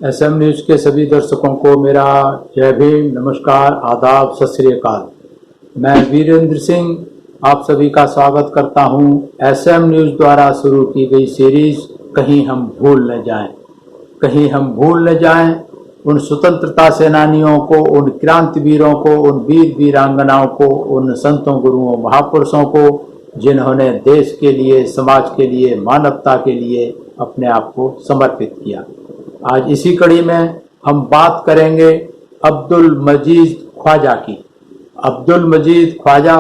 SM news के सभी दर्शकों को मेरा जय भीम, नमस्कार, आदाब, सत श्री अकाल। मैं वीरेंद्र सिंह आप सभी का स्वागत करता हूं एसएम न्यूज द्वारा शुरू की गई सीरीज कहीं हम भूल न जाएं। कहीं हम भूल न जाएं उन स्वतंत्रता सेनानियों को, उन क्रांतिवीरों को, उन वीर वीरांगनाओं को, उन संतों, गुरुओं, महापुरुषों को जिन्होंने देश के लिए, समाज के लिए, मानवता के लिए अपने आप को समर्पित किया। आज इसी कड़ी में हम बात करेंगे अब्दुल मजीद ख्वाजा की। अब्दुल मजीद ख्वाजा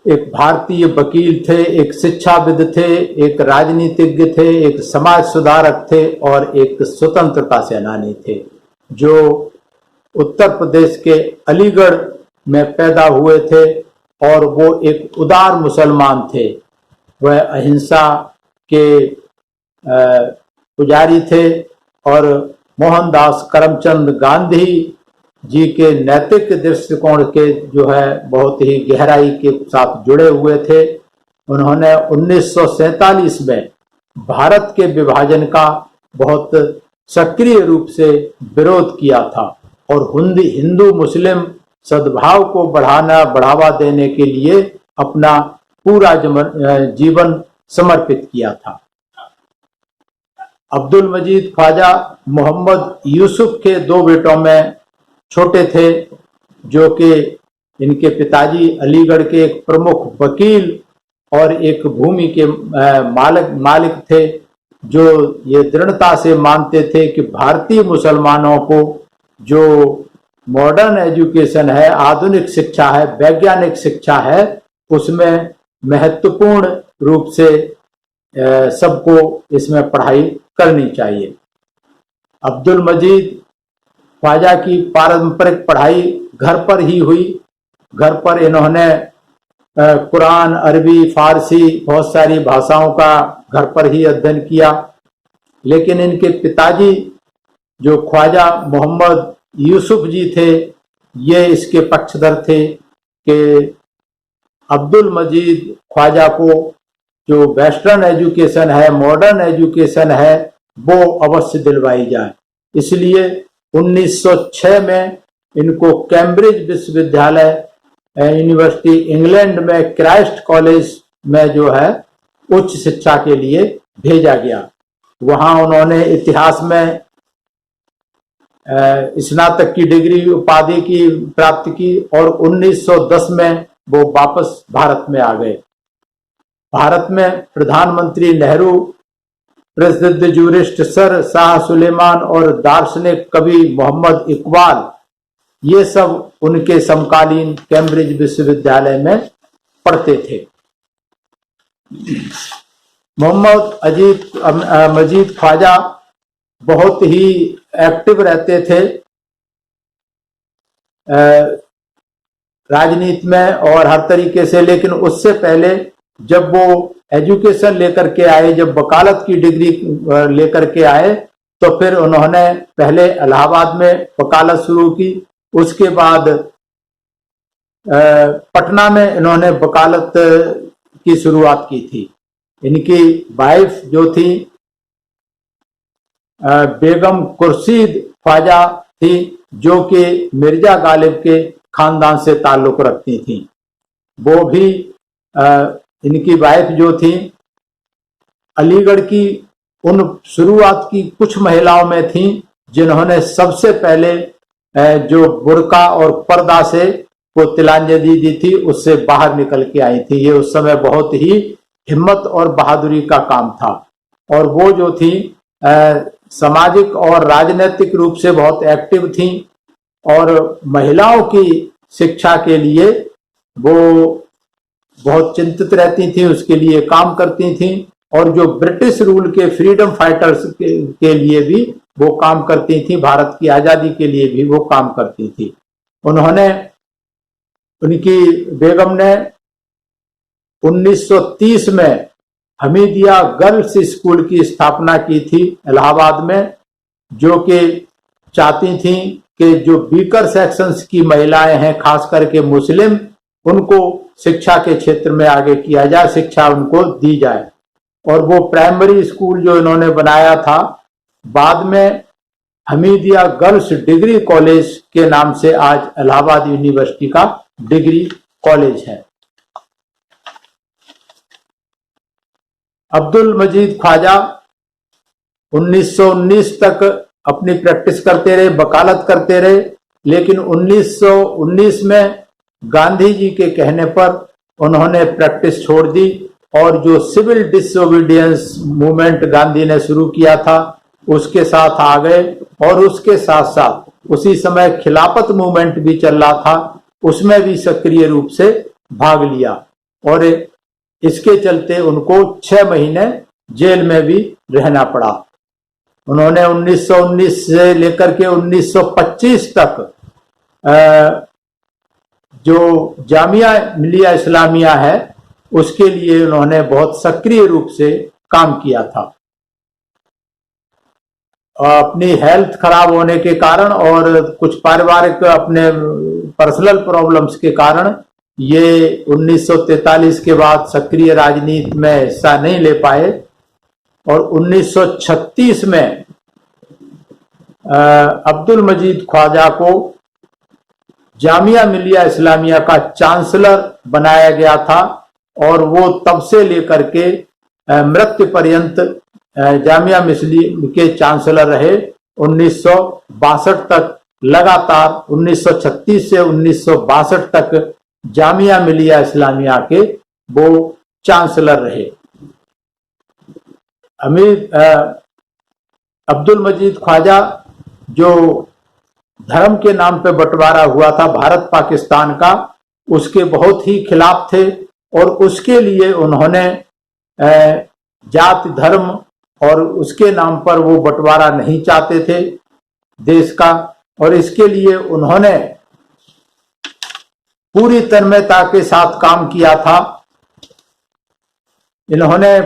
एक भारतीय वकील थे, एक शिक्षाविद थे, एक राजनीतिज्ञ थे, एक समाज सुधारक थे और एक स्वतंत्रता सेनानी थे, जो उत्तर प्रदेश के अलीगढ़ में पैदा हुए थे और वो एक उदार मुसलमान थे। वह अहिंसा के पुजारी थे और मोहनदास करमचंद गांधी जी के नैतिक दृष्टिकोण के जो है बहुत ही गहराई के साथ जुड़े हुए थे। उन्होंने 1947 में भारत के विभाजन का बहुत सक्रिय रूप से विरोध किया था और हिंदू मुस्लिम सद्भाव को बढ़ावा देने के लिए अपना पूरा जीवन समर्पित किया था। अब्दुल मजीद ख्वाजा मोहम्मद यूसुफ के दो बेटों में छोटे थे, जो कि इनके पिताजी अलीगढ़ के एक प्रमुख वकील और एक भूमि के मालिक थे, जो ये दृढ़ता से मानते थे कि भारतीय मुसलमानों को जो मॉडर्न एजुकेशन है, आधुनिक शिक्षा है, वैज्ञानिक शिक्षा है, उसमें महत्वपूर्ण रूप से सबको इसमें पढ़ाई करनी चाहिए। अब्दुल मजीद ख्वाजा की पारंपरिक पढ़ाई घर पर ही हुई। घर पर इन्होंने कुरान, अरबी, फारसी, बहुत सारी भाषाओं का घर पर ही अध्ययन किया। लेकिन इनके पिताजी जो ख्वाजा मोहम्मद यूसुफ जी थे, ये इसके पक्षधर थे कि अब्दुल मजीद ख्वाजा को जो वेस्टर्न एजुकेशन है, मॉडर्न एजुकेशन है, वो अवश्य दिलवाई जाए। इसलिए 1906 में इनको कैम्ब्रिज विश्वविद्यालय, यूनिवर्सिटी इंग्लैंड में क्राइस्ट कॉलेज में जो है उच्च शिक्षा के लिए भेजा गया। वहां उन्होंने इतिहास में स्नातक की डिग्री, उपाधि की प्राप्त की और 1910 में वो वापस भारत में आ गए। भारत में प्रधानमंत्री नेहरू, प्रसिद्ध जूरिस्ट सर शाह सुलेमान और दार्शनिक कवि मोहम्मद इकबाल, ये सब उनके समकालीन कैम्ब्रिज विश्वविद्यालय में पढ़ते थे। मोहम्मद मजीद ख्वाजा बहुत ही एक्टिव रहते थे राजनीति में और हर तरीके से। लेकिन उससे पहले जब वो एजुकेशन लेकर के आए, जब वकालत की डिग्री लेकर के आए, तो फिर उन्होंने पहले इलाहाबाद में वकालत शुरू की। उसके बाद पटना में इन्होंने वकालत की शुरुआत की थी। इनकी वाइफ जो थी बेगम खुर्शीद ख्वाजा थी, जो कि मिर्जा गालिब के खानदान से ताल्लुक रखती थी। वो भी इनकी वाइफ जो थी अलीगढ़ की उन शुरुआत की कुछ महिलाओं में थी जिन्होंने सबसे पहले जो बुर्का और पर्दा से वो तिलांजलि दी थी, उससे बाहर निकल के आई थी। ये उस समय बहुत ही हिम्मत और बहादुरी का काम था और वो जो थी सामाजिक और राजनीतिक रूप से बहुत एक्टिव थी और महिलाओं की शिक्षा के लिए वो बहुत चिंतित रहती थी, उसके लिए काम करती थी और जो ब्रिटिश रूल के फ्रीडम फाइटर्स के लिए भी वो काम करती थी, भारत की आजादी के लिए भी वो काम करती थी। उनकी बेगम ने 1930 में हमीदिया गर्ल्स स्कूल की स्थापना की थी इलाहाबाद में, जो कि चाहती थी कि जो वीकर सेक्शंस की महिलाएं हैं, खास करके मुस्लिम, उनको शिक्षा के क्षेत्र में आगे किया जाए, शिक्षा उनको दी जाए। और वो प्राइमरी स्कूल जो इन्होंने बनाया था, बाद में हमीदिया गर्ल्स डिग्री कॉलेज के नाम से आज इलाहाबाद यूनिवर्सिटी का डिग्री कॉलेज है। अब्दुल मजीद ख्वाजा 1919 तक अपनी प्रैक्टिस करते रहे, वकालत करते रहे, लेकिन 1919 में गांधी जी के कहने पर उन्होंने प्रैक्टिस छोड़ दी और जो सिविल डिसोबीडियंस मूवमेंट गांधी ने शुरू किया था उसके साथ आ गए, और उसके साथ साथ उसी समय खिलाफत मूवमेंट भी चल रहा था, उसमें भी सक्रिय रूप से भाग लिया, और इसके चलते उनको 6 महीने जेल में भी रहना पड़ा। उन्होंने 1919 से लेकर के 1925 तक जो जामिया मिलिया इस्लामिया है उसके लिए उन्होंने बहुत सक्रिय रूप से काम किया था। अपनी हेल्थ खराब होने के कारण और कुछ पारिवारिक अपने पर्सनल प्रॉब्लम्स के कारण ये 1943 के बाद सक्रिय राजनीति में हिस्सा नहीं ले पाए, और 1936 में अब्दुल मजीद ख्वाजा को जामिया मिलिया इस्लामिया का चांसलर बनाया गया था, और वो तब से लेकर के मृत्यु पर्यंत जामिया मिस्लिम के चांसलर रहे। 1962 तक लगातार 1936 से 1962 तक जामिया मिलिया इस्लामिया के वो चांसलर रहे। अब्दुल मजीद ख्वाजा जो धर्म के नाम पे बंटवारा हुआ था भारत पाकिस्तान का, उसके बहुत ही खिलाफ थे, और उसके लिए उन्होंने जाति धर्म और उसके नाम पर वो बंटवारा नहीं चाहते थे देश का, और इसके लिए उन्होंने पूरी तन्मयता के साथ काम किया था। इन्होंने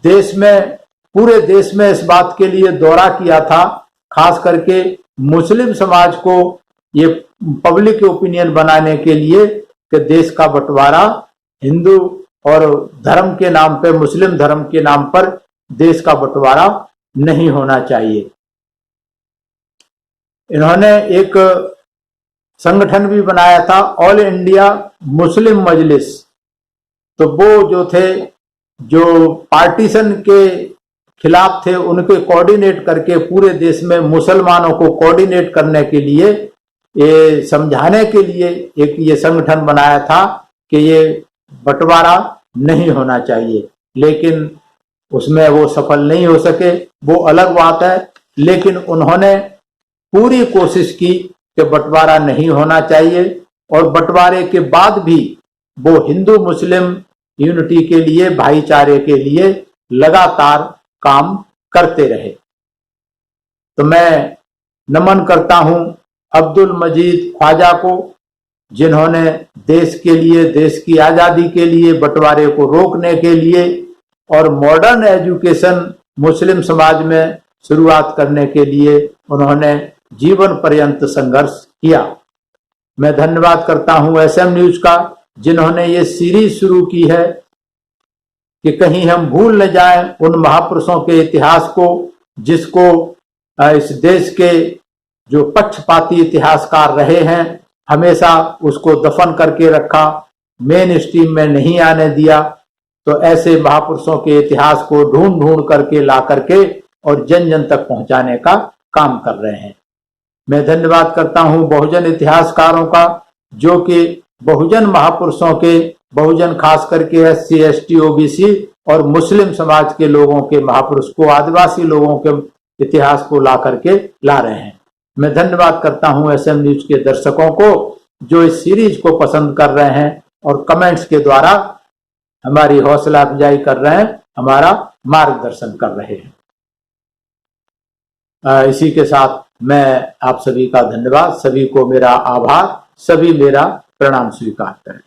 देश में, पूरे देश में इस बात के लिए दौरा किया था, खास करके मुस्लिम समाज को ये पब्लिक ओपिनियन बनाने के लिए कि देश का बंटवारा हिंदू और धर्म के नाम पे, मुस्लिम धर्म के नाम पर देश का बंटवारा नहीं होना चाहिए। इन्होंने एक संगठन भी बनाया था, ऑल इंडिया मुस्लिम मजलिस। तो वो जो थे, जो पार्टीशन के खिलाफ थे, उनके कोऑर्डिनेट करके पूरे देश में मुसलमानों को कोऑर्डिनेट करने के लिए, ये समझाने के लिए एक ये संगठन बनाया था कि ये बंटवारा नहीं होना चाहिए, लेकिन उसमें वो सफल नहीं हो सके, वो अलग बात है। लेकिन उन्होंने पूरी कोशिश की कि बंटवारा नहीं होना चाहिए, और बंटवारे के बाद भी वो हिंदू मुस्लिम यूनिटी के लिए, भाईचारे के लिए लगातार काम करते रहे। तो मैं नमन करता हूं अब्दुल मजीद ख्वाजा को, जिन्होंने देश के लिए, देश की आजादी के लिए, बंटवारे को रोकने के लिए और मॉडर्न एजुकेशन मुस्लिम समाज में शुरुआत करने के लिए उन्होंने जीवन पर्यंत संघर्ष किया। मैं धन्यवाद करता हूं एसएम न्यूज का, जिन्होंने ये सीरीज शुरू की है कि कहीं हम भूल न जाएं उन महापुरुषों के इतिहास को, जिसको इस देश के जो पक्षपाती इतिहासकार रहे हैं हमेशा उसको दफन करके रखा, मेन स्ट्रीम में नहीं आने दिया। तो ऐसे महापुरुषों के इतिहास को ढूंढ ढूंढ करके ला करके और जन जन तक पहुंचाने का काम कर रहे हैं। मैं धन्यवाद करता हूं बहुजन इतिहासकारों का, जो कि बहुजन महापुरुषों के, बहुजन खास करके SC ST OBC और मुस्लिम समाज के लोगों के महापुरुष को, आदिवासी लोगों के इतिहास को ला करके ला रहे हैं। मैं धन्यवाद करता हूं एसएम न्यूज के दर्शकों को, जो इस सीरीज को पसंद कर रहे हैं और कमेंट्स के द्वारा हमारी हौसला अफजाई कर रहे हैं, हमारा मार्गदर्शन कर रहे हैं। इसी के साथ मैं आप सभी का धन्यवाद, सभी को मेरा आभार, सभी मेरा प्रणाम स्वीकार करें।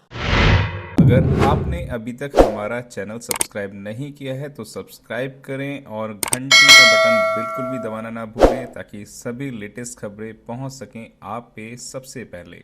अगर आपने अभी तक हमारा चैनल सब्सक्राइब नहीं किया है तो सब्सक्राइब करें और घंटी का बटन बिल्कुल भी दबाना ना भूलें, ताकि सभी लेटेस्ट खबरें पहुंच सकें आप पे सबसे पहले।